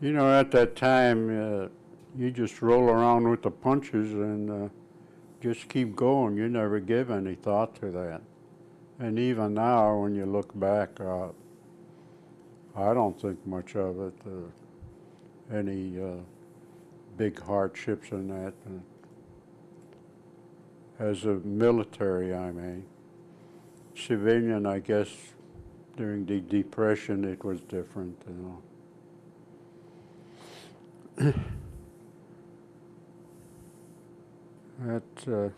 You know, at that time, you just roll around with the punches and just keep going. You never give any thought to that. And even now, when you look back, I don't think much of it, any big hardships in that. As a military, I mean. Civilian, I guess, during the Depression, it was different, you know. That,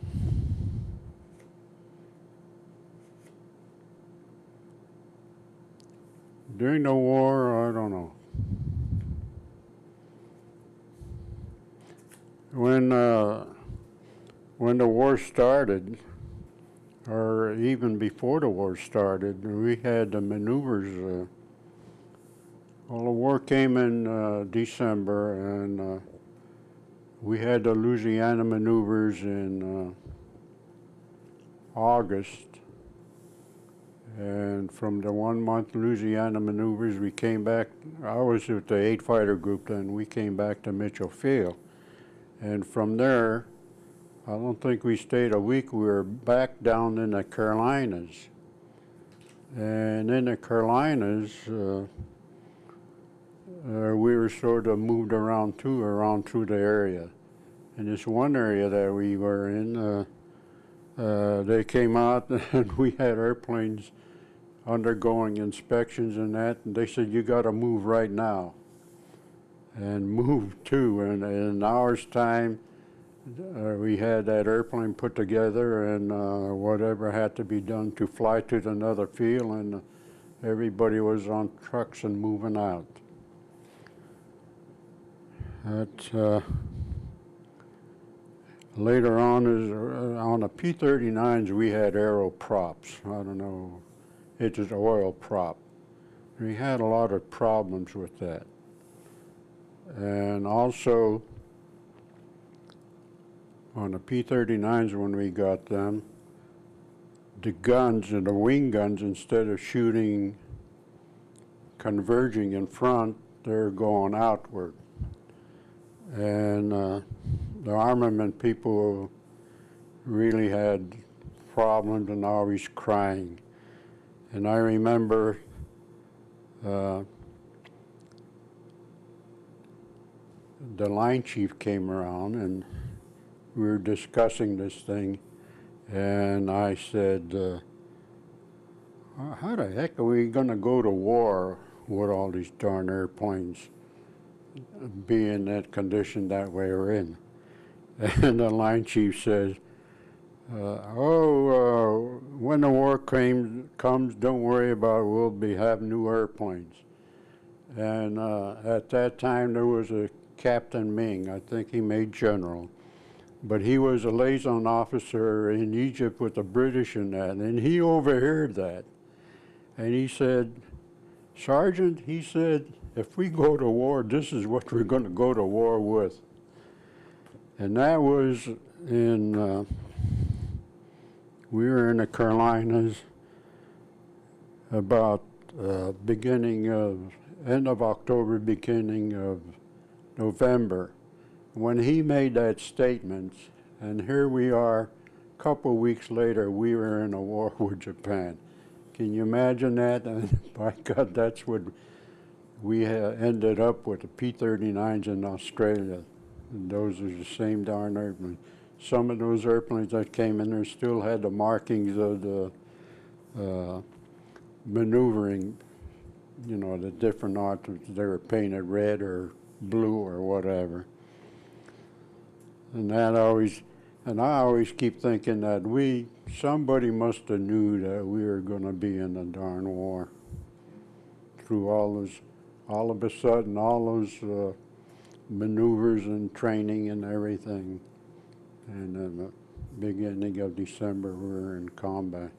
during the war, I don't know. When the war started, or even before the war started, we had the maneuvers. Well, the war came in December, and we had the Louisiana maneuvers in August. And from the 1 month Louisiana maneuvers, we came back. I was with the 8 fighter group then. We came back to Mitchell Field. And from there, I don't think we stayed a week. We were back down in the Carolinas. And in the Carolinas, we were sort of moved around too, around through the area. In this one area that we were in, they came out and we had airplanes undergoing inspections and that, and they said, you got to move right now. And moved too, and in an hour's time, we had that airplane put together, and whatever had to be done to fly to another field, and everybody was on trucks and moving out. That, later on, on the P-39s, we had aero props. I don't know, it was oil prop. We had a lot of problems with that. And also, on the P-39s, when we got them, the guns and the wing guns, instead of shooting, converging in front, they're going outward. And the armament people really had problems and always crying. And I remember the line chief came around and we were discussing this thing, and I said, how the heck are we going to go to war with all these darn airplanes be in that condition that way we're in? And the line chief says, when the war comes, don't worry about it, we'll have new airplanes. And at that time there was a Captain Ming, I think he made general, but he was a liaison officer in Egypt with the British and that, and he overheard that. And he said, Sergeant, he said, if we go to war, this is what we're going to go to war with. And that was in, we were in the Carolinas about end of October, beginning of November, when he made that statement, and here we are, a couple weeks later, we were in a war with Japan. Can you imagine that? And by God, that's what we ended up with, the P-39s in Australia. And those are the same darn airplanes. Some of those airplanes that came in there still had the markings of the maneuvering, you know, the different articles. They were painted red or blue or whatever. And I always keep thinking that somebody must have knew that we were going to be in a darn war. Through all of a sudden, all those maneuvers and training and everything. And in the beginning of December, we were in combat.